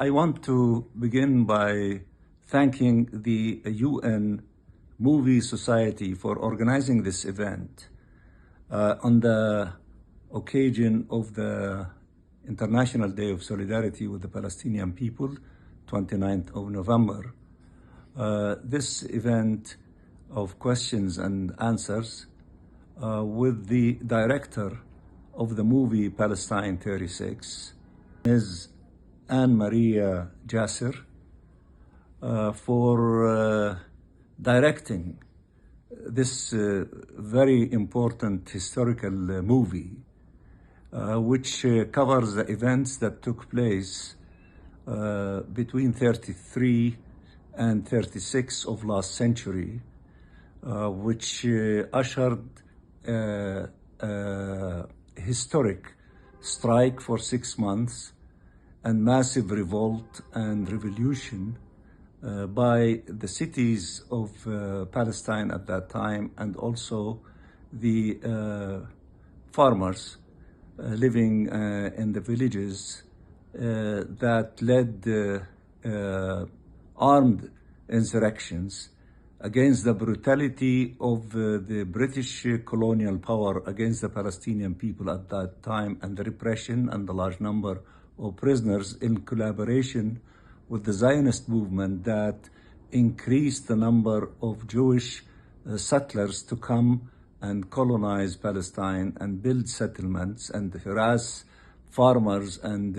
I want to begin by thanking the UN Movie Society for organizing this event on the occasion of the International Day of Solidarity with the Palestinian People, 29th of November. This event of questions and answers with the director of the movie Palestine 36, Ms. Annemarie Jacir, for directing this very important historical movie, which covers the events that took place between 33 and 36 of last century, which ushered a historic strike for 6 months and massive revolt and revolution by the cities of Palestine at that time, and also the farmers living in the villages that led armed insurrections against the brutality of the British colonial power against the Palestinian people at that time, and the repression and the large number of prisoners, in collaboration with the Zionist movement that increased the number of Jewish settlers to come and colonize Palestine and build settlements and harass farmers and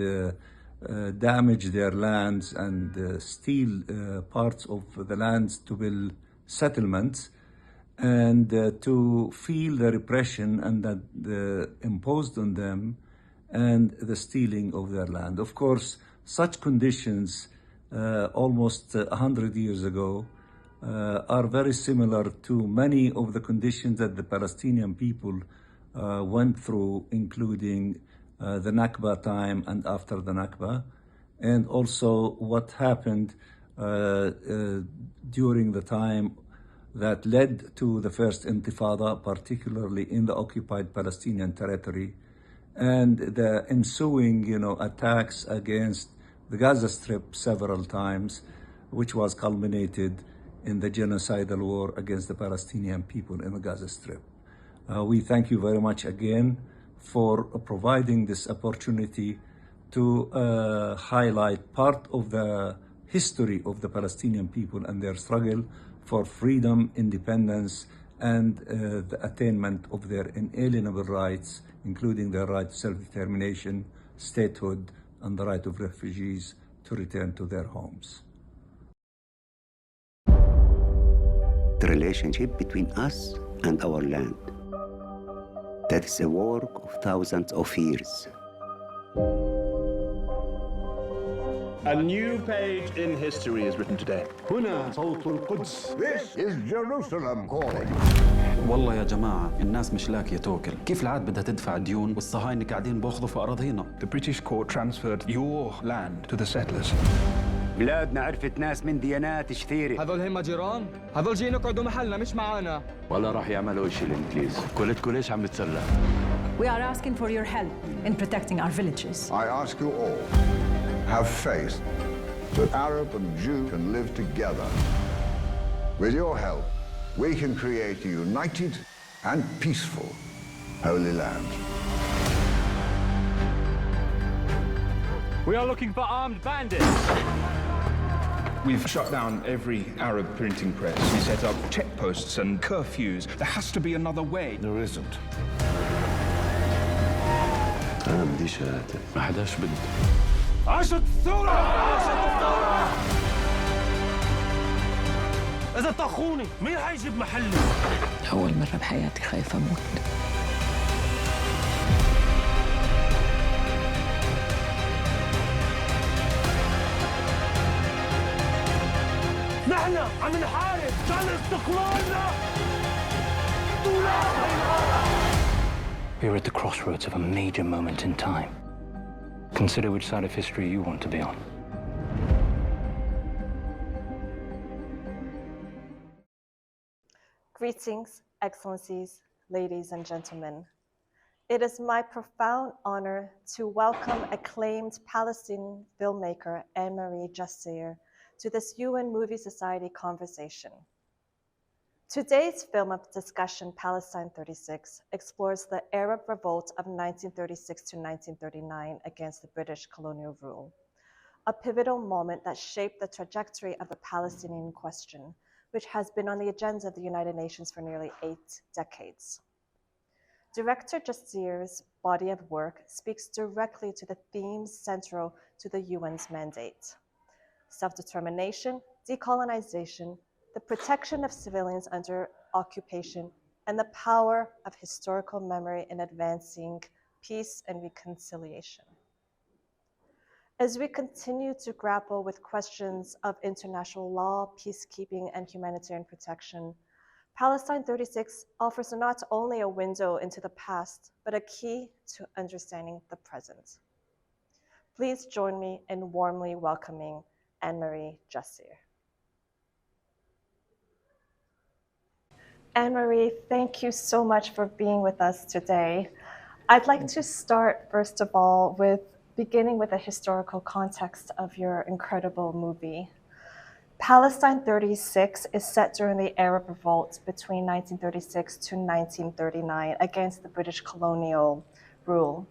damage their lands and steal parts of the lands to build settlements, and to feel the repression and that imposed on them and the stealing of their land. Of course, such conditions almost 100 years ago are very similar to many of the conditions that the Palestinian people went through, including the Nakba time and after the Nakba, and also what happened during the time that led to the first Intifada, particularly in the occupied Palestinian territory, and the ensuing, attacks against the Gaza Strip several times, which was culminated in the genocidal war against the Palestinian people in the Gaza Strip. We thank you very much again for providing this opportunity to highlight part of the history of the Palestinian people and their struggle for freedom, independence, and the attainment of their inalienable rights, including their right to self-determination, statehood, and the right of refugees to return to their homes. The relationship between us and our land. That is a work of thousands of years. A new page in history is written today. هنا صوت القدس. This is Jerusalem calling. والله يا جماعة الناس مش لاقية تاكل، كيف العاد بدها تدفع ديون والصهاينة قاعدين بياخذوا في أراضينا؟ The British court transferred your land to the settlers. بلادنا عرفت ناس من ديانات كثيرة. هذول هم جيران؟ هذول جايين يقعدوا محلنا مش معانا. ولا راح يعملوا شيء الإنجليز، كلتكم ليش عم تسلى؟ We are asking for your help in protecting our villages. I ask you all, have faith that Arab and Jew can live together. With your help, we can create a united and peaceful Holy Land. We are looking for armed bandits. We've shut down every Arab printing press. We set up checkposts and curfews. There has to be another way. There isn't. أنا بدي شهادة، ما حداش بده. عاشت الثورة! عاشت الثورة! إذا طخوني مين حيجيب محلي؟ أول مرة بحياتي خايفة أموت. نحن عم نحارب عشان استقلالنا. We're at the crossroads of a major moment in time. Consider which side of history you want to be on. Greetings, Excellencies, ladies and gentlemen. It is my profound honor to welcome acclaimed Palestinian filmmaker Annemarie Jacir to this UN Movie Society conversation. Today's film of discussion, Palestine 36, explores the Arab Revolt of 1936 to 1939 against the British colonial rule, a pivotal moment that shaped the trajectory of the Palestinian question, which has been on the agenda of the United Nations for nearly 8 decades. Director Jacir's body of work speaks directly to the themes central to the UN's mandate: self-determination, decolonization, the protection of civilians under occupation, and the power of historical memory in advancing peace and reconciliation. As we continue to grapple with questions of international law, peacekeeping, and humanitarian protection, Palestine 36 offers not only a window into the past, but a key to understanding the present. Please join me in warmly welcoming Annemarie Jacir. Annemarie, thank you so much for being with us today. I'd like to start, first of all, beginning with the historical context of your incredible movie. Palestine 36 is set during the Arab Revolt between 1936 to 1939 against the British colonial rule.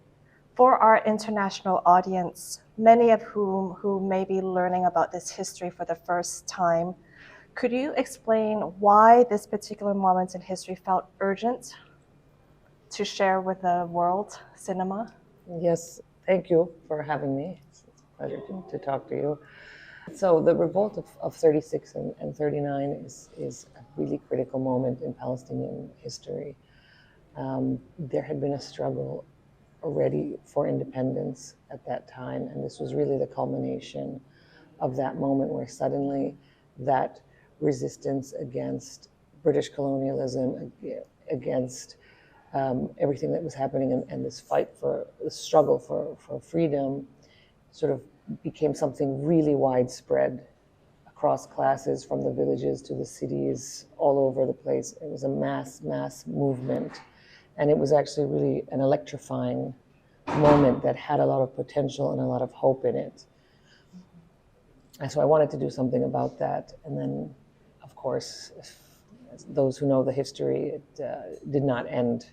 For our international audience, many of who may be learning about this history for the first time, could you explain why this particular moment in history felt urgent to share with the world cinema? Yes, thank you for having me. It's a pleasure to talk to you. So the revolt of 36 and 39 is a really critical moment in Palestinian history. There had been a struggle already for independence at that time, and this was really the culmination of that moment where suddenly that resistance against British colonialism, against everything that was happening, and this fight for the struggle for freedom sort of became something really widespread across classes, from the villages to the cities, all over the place. It was a mass movement. And it was actually really an electrifying moment that had a lot of potential and a lot of hope in it. And so I wanted to do something about that. And then, of course, those who know the history, it did not end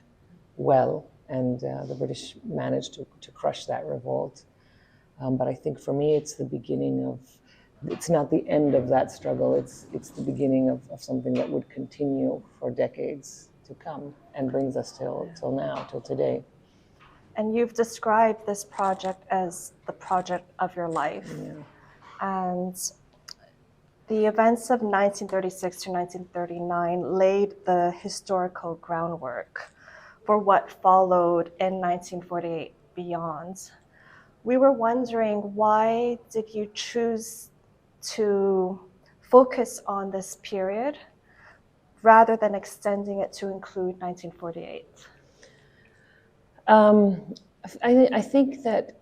well. And the British managed to crush that revolt. But I think for me, it's the beginning of, it's not the end of that struggle, it's the beginning of something that would continue for decades to come and brings us till now, till today. And you've described this project as the project of your life. Yeah. And the events of 1936 to 1939 laid the historical groundwork for what followed in 1948 beyond. We were wondering, why did you choose to focus on this period rather than extending it to include 1948? I think that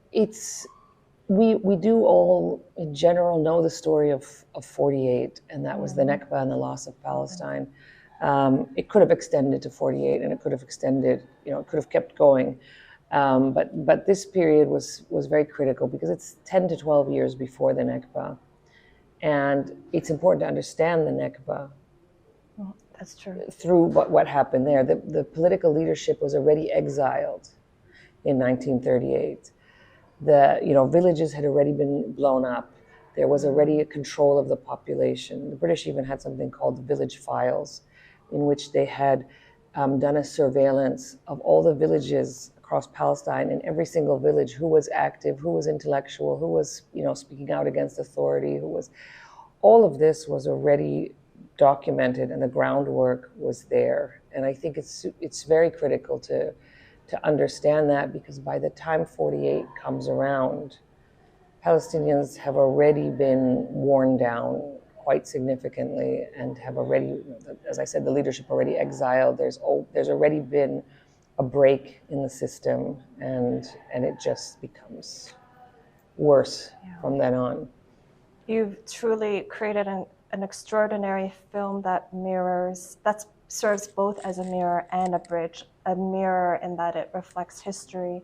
we do all in general know the story of 48, and that was the Nakba and the loss of Palestine. It could have extended to 48, and it could have extended, it could have kept going. But this period was very critical because it's 10 to 12 years before the Nakba. And it's important to understand the Nakba. That's true. Through what happened there. The political leadership was already exiled in 1938. Villages had already been blown up. There was already a control of the population. The British even had something called the village files, in which they had done a surveillance of all the villages across Palestine, in every single village, who was active, who was intellectual, who was, speaking out against authority, all of this was already documented, and the groundwork was there. And I think it's very critical to understand that, because by the time 48 comes around, Palestinians have already been worn down quite significantly and have already, as I said, the leadership already exiled. There's already been a break in the system, and it just becomes worse from then on. You've truly created an extraordinary film that serves both as a mirror and a bridge, a mirror in that it reflects history,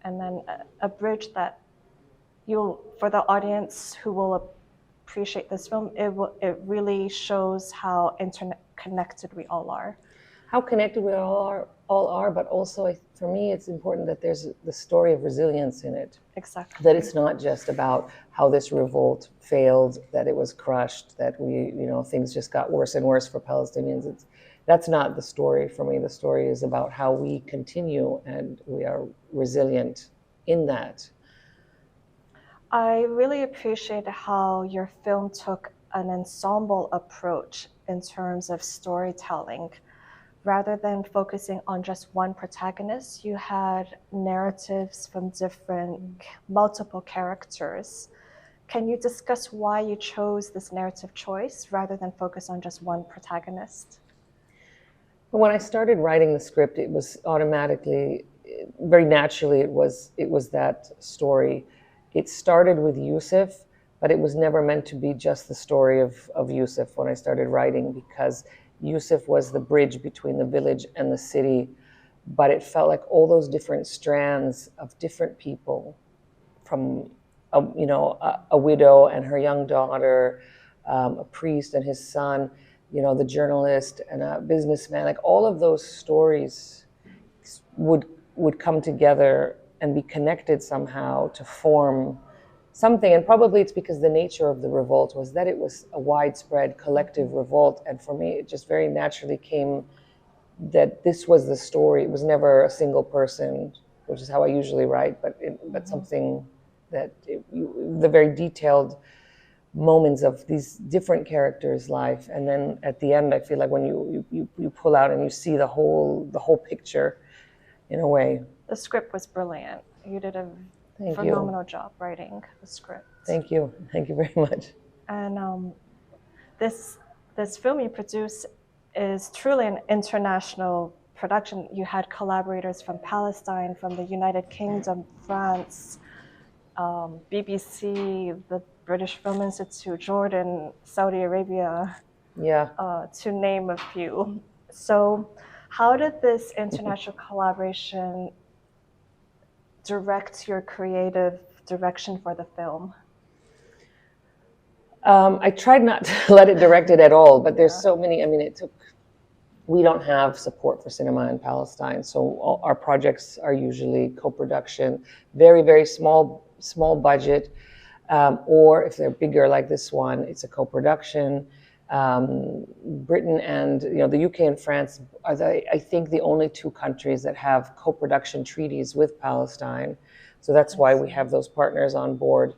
and then a bridge that for the audience who will appreciate this film, it really shows how interconnected we all are. How connected we all are, but also for me it's important that there's the story of resilience in it. Exactly. That it's not just about how this revolt failed, that it was crushed, that things just got worse and worse for Palestinians. That's not the story for me. The story is about how we continue and we are resilient in that. I really appreciate how your film took an ensemble approach in terms of storytelling. Rather than focusing on just one protagonist, you had narratives from multiple characters. Can you discuss why you chose this narrative choice rather than focus on just one protagonist? When I started writing the script, it was automatically, very naturally, it was that story. It started with Yusuf, but it was never meant to be just the story of Yusuf when I started writing, because Yusuf was the bridge between the village and the city, but it felt like all those different strands of different people, from a widow and her young daughter, a priest and his son, the journalist and a businessman, like all of those stories would come together and be connected somehow to form something. And probably it's because the nature of the revolt was that it was a widespread collective revolt. And for me, it just very naturally came that this was the story. It was never a single person, which is how I usually write, but something that the very detailed moments of these different characters' life. And then at the end, I feel like when you pull out and you see the whole picture in a way. The script was brilliant. You did a phenomenal job writing the script. Thank you. Thank you very much. And this film you produce is truly an international production. You had collaborators from Palestine, from the United Kingdom, France, BBC, the British Film Institute, Jordan, Saudi Arabia, to name a few. So how did this international collaboration direct your creative direction for the film? I tried not to let it direct it at all, but there's so many, we don't have support for cinema in Palestine, so all our projects are usually co-production, very, very small budget, or if they're bigger like this one, it's a co-production. Britain and the UK and France are I think the only two countries that have co-production treaties with Palestine. So that's why we have those partners on board.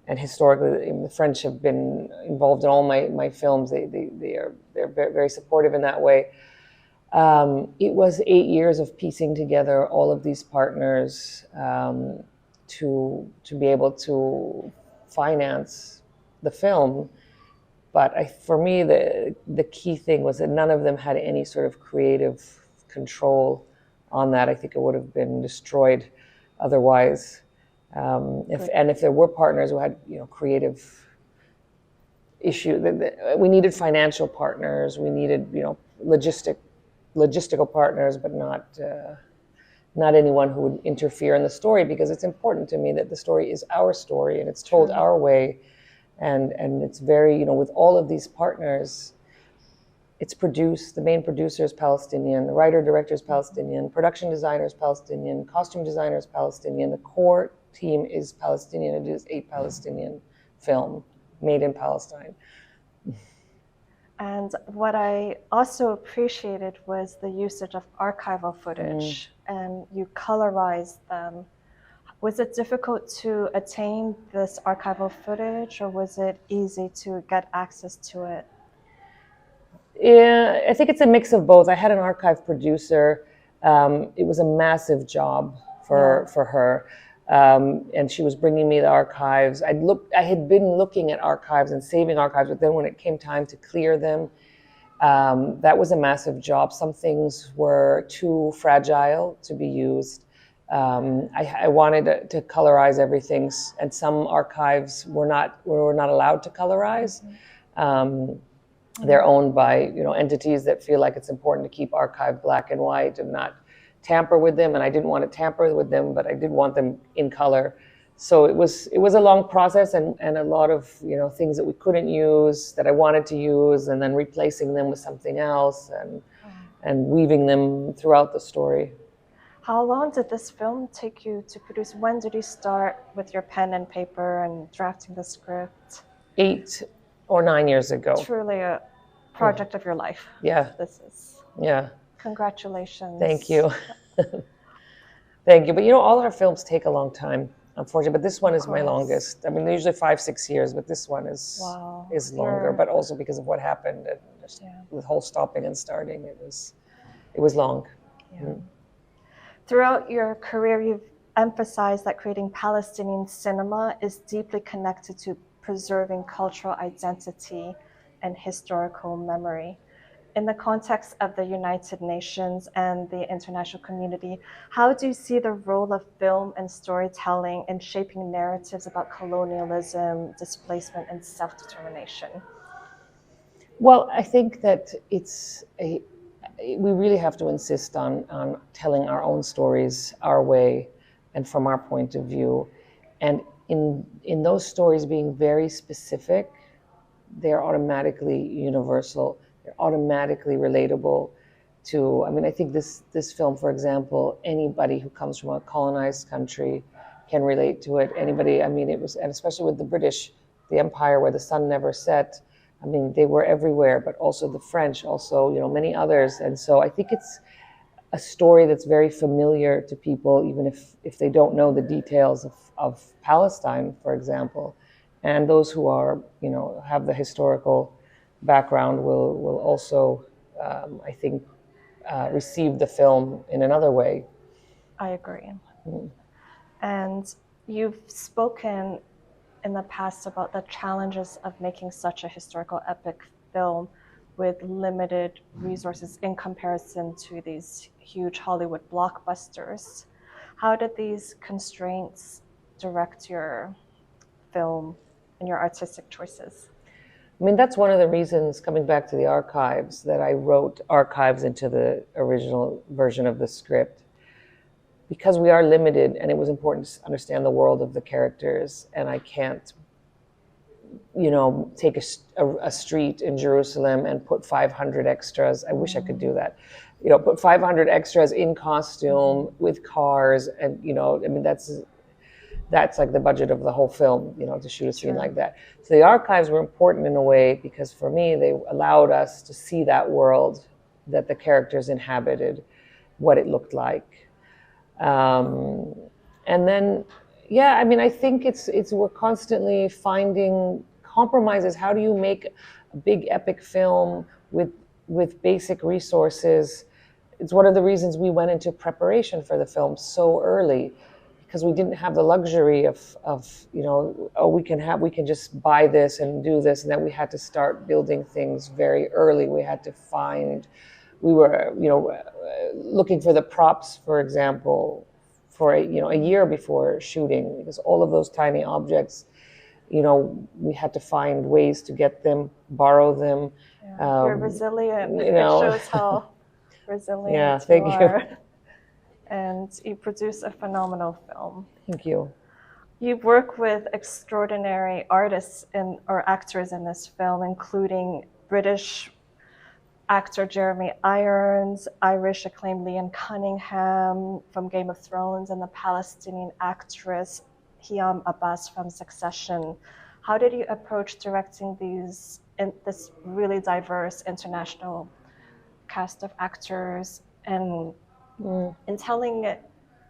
And historically, the French have been involved in all my films. They're very supportive in that way. It was 8 years of piecing together all of these partners to be able to finance the film. But for me, the key thing was that none of them had any sort of creative control on that. I think it would have been destroyed otherwise. If there were partners who had creative issue, we needed financial partners. We needed logistical partners, but not anyone who would interfere in the story, because it's important to me that the story is our story and it's told our way. And it's very, with all of these partners, it's produced, the main producer is Palestinian, the writer, director is Palestinian, production designer is Palestinian, costume designer is Palestinian, the core team is Palestinian. It is a Palestinian film made in Palestine. And what I also appreciated was the usage of archival footage, and you colorized them. Was it difficult to attain this archival footage, or was it easy to get access to it? Yeah, I think it's a mix of both. I had an archive producer. It was a massive job for her. And she was bringing me the archives. I had been looking at archives and saving archives, but then when it came time to clear them, that was a massive job. Some things were too fragile to be used. I wanted to colorize everything, and some archives were not allowed to colorize. They're owned by entities that feel like it's important to keep archive black and white and not tamper with them, and I didn't want to tamper with them, but I did want them in color. So it was a long process, and a lot of things that we couldn't use that I wanted to use, and then replacing them with something else, and weaving them throughout the story. How long did this film take you to produce? When did you start with your pen and paper and drafting the script? 8 or 9 years ago. Truly a project of your life. Yeah. This is. Yeah. Congratulations. Thank you. Thank you. But all our films take a long time, unfortunately. But this one is my longest. I mean, they're usually 5-6 years, but this one is longer. But also because of what happened, and just the whole stopping and starting, it was long. Yeah. Mm. Throughout your career, you've emphasized that creating Palestinian cinema is deeply connected to preserving cultural identity and historical memory. In the context of the United Nations and the international community, how do you see the role of film and storytelling in shaping narratives about colonialism, displacement, and self-determination? Well, I think that we really have to insist on telling our own stories our way and from our point of view. And in those stories being very specific, they're automatically universal. They're automatically relatable to, I think this film, for example, anybody who comes from a colonized country can relate to it. Anybody, it was, and especially with the British, the empire where the sun never set, they were everywhere, but also the French, also, many others. And so I think it's a story that's very familiar to people, even if they don't know the details of Palestine, for example. And those who are, have the historical background will also, I think, receive the film in another way. I agree. Mm. And you've spoken in the past about the challenges of making such a historical epic film with limited resources in comparison to these huge Hollywood blockbusters. How did these constraints direct your film and your artistic choices? That's one of the reasons, coming back to the archives, that I wrote archives into the original version of the script. Because we are limited, and it was important to understand the world of the characters, and I can't, take a street in Jerusalem and put 500 extras. I wish I could do that. Put 500 extras in costume with cars, and that's like the budget of the whole film, to shoot a scene like that. So the archives were important in a way because for me, they allowed us to see that world that the characters inhabited, what it looked like. And then, I think we're constantly finding compromises. How do you make a big epic film with basic resources? It's one of the reasons we went into preparation for the film so early, because we didn't have the luxury of we can just buy this and do this, and then we had to start building things very early. We had to we were looking for the props, for example, for a year before shooting, because all of those tiny objects, we had to find ways to get them, borrow them. Yeah. You're resilient. It shows how resilient thank you are. And you produce a phenomenal film. Thank you. You work with extraordinary artists or actors in this film, including British actor Jeremy Irons, Irish acclaimed Liam Cunningham from Game of Thrones, and the Palestinian actress Hiam Abbass from Succession. How did you approach directing this really diverse international cast of actors and in telling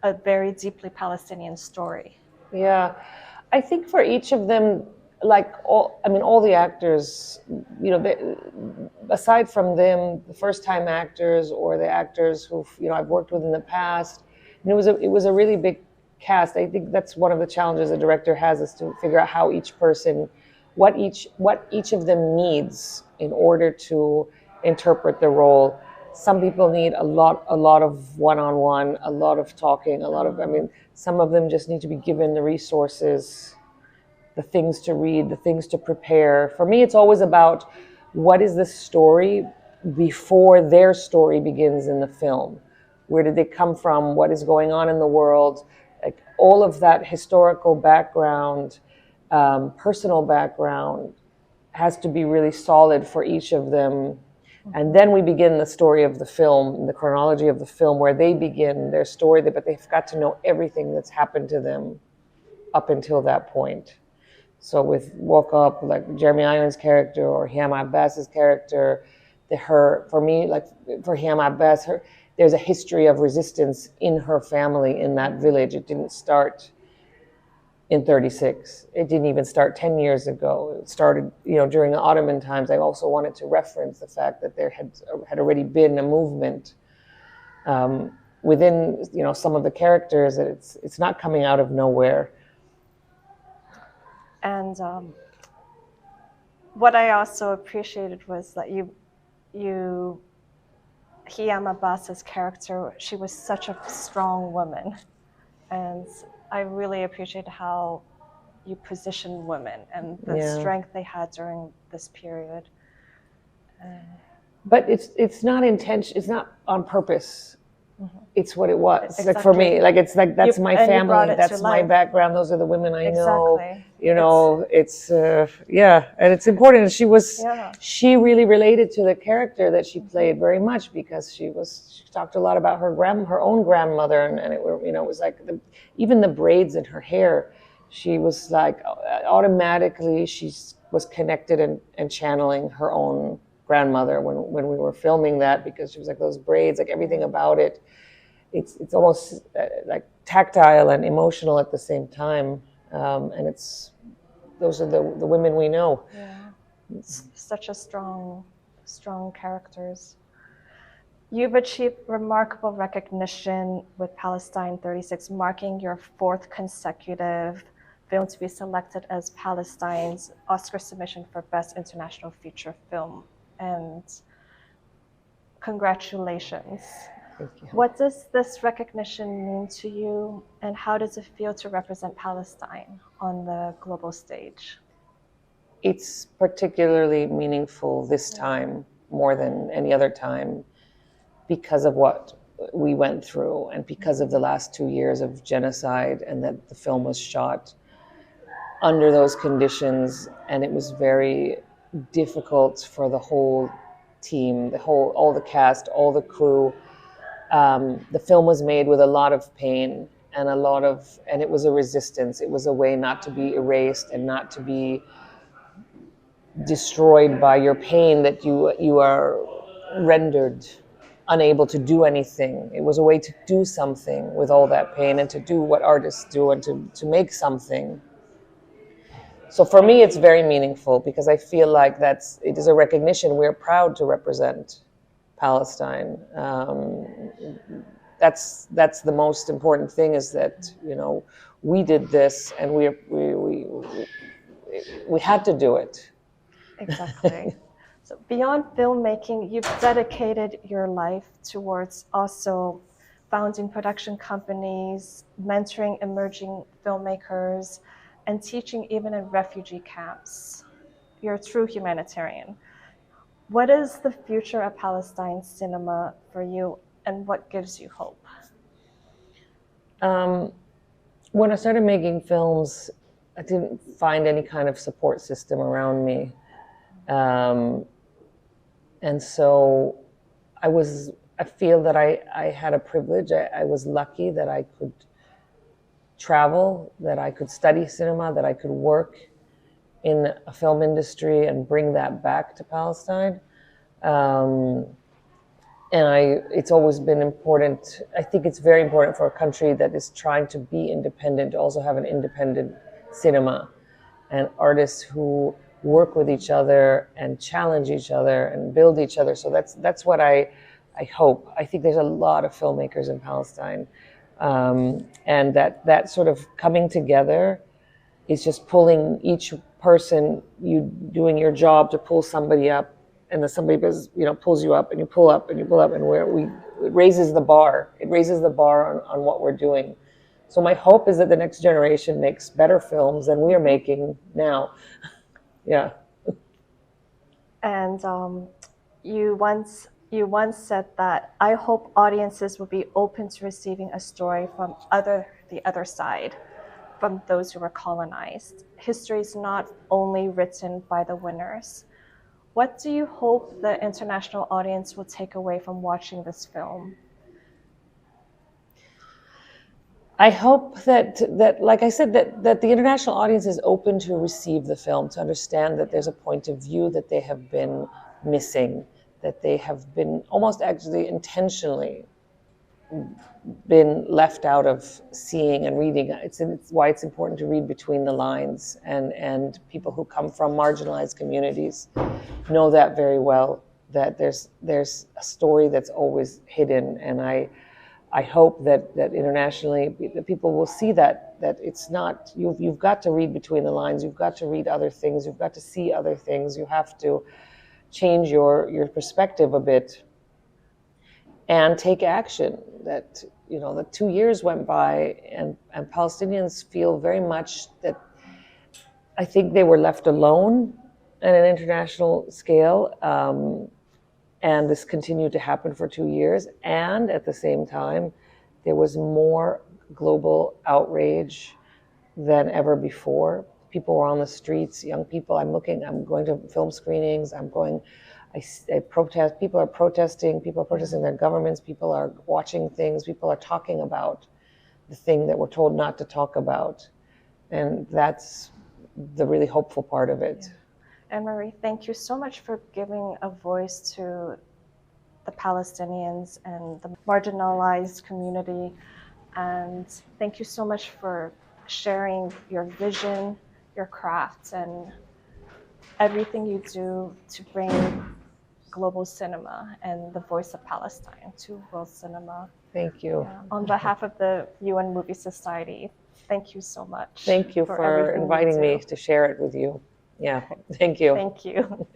a very deeply Palestinian story? Yeah, I think for each of them, all the actors, aside from them, the first-time actors or the actors who I've worked with in the past, it was a really big cast. I think that's one of the challenges a director has, is to figure out how each person, what each of them needs in order to interpret the role. Some people need a lot of one-on-one, a lot of talking, some of them just need to be given the resources, the things to read, the things to prepare. For me, it's always about what is the story before their story begins in the film. Where did they come from? What is going on in the world? Like all of that historical background, personal background has to be really solid for each of them. And then we begin the story of the film, the chronology of the film, where they begin their story, but they've got to know everything that's happened to them up until that point. So with Woke Up, like Jeremy Irons' character or Hiam Abbass's character, for me, like for Hiam Abbass, there's a history of resistance in her family in that village. It didn't start in 36. It didn't even start 10 years ago. It started, during the Ottoman times. I also wanted to reference the fact that there had already been a movement within, some of the characters, that it's not coming out of nowhere. And what I also appreciated was that Hiam Abbass's character, she was such a strong woman. And I really appreciate how you position women and the strength they had during this period. But it's not intention. It's not on purpose. Mm-hmm. It's what it was. Exactly. Like for me, that's my family. That's my background. Those are the women I know. It's and it's important. She really related to the character that she played very much, because she talked a lot about her own grandmother, and it was like even the braids in her hair. She was like automatically she was connected and channeling her own grandmother when we were filming that, because she was like those braids, like everything about it. It's almost like tactile and emotional at the same time, and those are the women we know. Yeah, it's such a strong characters. You've achieved remarkable recognition with Palestine 36, marking your 4th consecutive film to be selected as Palestine's Oscar submission for Best International Feature Film. And congratulations. Thank you. What does this recognition mean to you, and how does it feel to represent Palestine on the global stage? It's particularly meaningful this time more than any other time, because of what we went through and because of the last 2 years of genocide, and that the film was shot under those conditions, and it was very difficult for the whole team, all the cast, all the crew. The film was made with a lot of pain and it was a resistance. It was a way not to be erased and not to be destroyed by your pain, that you are rendered unable to do anything. It was a way to do something with all that pain, and to do what artists do, and to make something. So for me, it's very meaningful, because I feel like it is a recognition. We're proud to represent Palestine. That's the most important thing, is that we did this, and we had to do it. Exactly. So beyond filmmaking, you've dedicated your life towards also founding production companies, mentoring emerging filmmakers, and teaching even in refugee camps. You're a true humanitarian. What is the future of Palestine cinema for you, and what gives you hope? When I started making films, I didn't find any kind of support system around me. And so I feel that I had a privilege. I was lucky that I could travel, that I could study cinema, that I could work in a film industry and bring that back to Palestine. It's always been important. I think it's very important for a country that is trying to be independent to also have an independent cinema, and artists who work with each other and challenge each other and build each other. So that's what I hope. I think there's a lot of filmmakers in Palestine, and that sort of coming together is just pulling each person, you doing your job to pull somebody up, and then somebody pulls you up, and you pull up, and you pull up, and it raises the bar. It raises the bar on what we're doing. So my hope is that the next generation makes better films than we are making now. Yeah. And you once You once said that, I hope audiences will be open to receiving a story from the other side, from those who were colonized. History is not only written by the winners. What do you hope the international audience will take away from watching this film? I hope that like I said, that the international audience is open to receive the film, to understand that there's a point of view that they have been missing, that they have been almost actually intentionally been left out of seeing and reading. It's why it's important to read between the lines, and people who come from marginalized communities know that very well, that there's a story that's always hidden. And I hope that internationally that people will see that it's not, you've got to read between the lines, you've got to read other things, you've got to see other things, you have to change your perspective a bit and take action. That, you know, that 2 years went by and Palestinians feel very much that I think they were left alone at an international scale. And this continued to happen for 2 years. And at the same time, there was more global outrage than ever before. People were on the streets, young people. I'm going to film screenings. I protest. People are protesting their governments. People are watching things. People are talking about the thing that we're told not to talk about. And that's the really hopeful part of it. Yeah. Annemarie, thank you so much for giving a voice to the Palestinians and the marginalized community. And thank you so much for sharing your vision, your craft, and everything you do to bring global cinema and the voice of Palestine to world cinema. Thank you. Yeah. On behalf of the UN Movie Society, thank you so much. Thank you for inviting me to share it with you. Yeah, thank you. Thank you.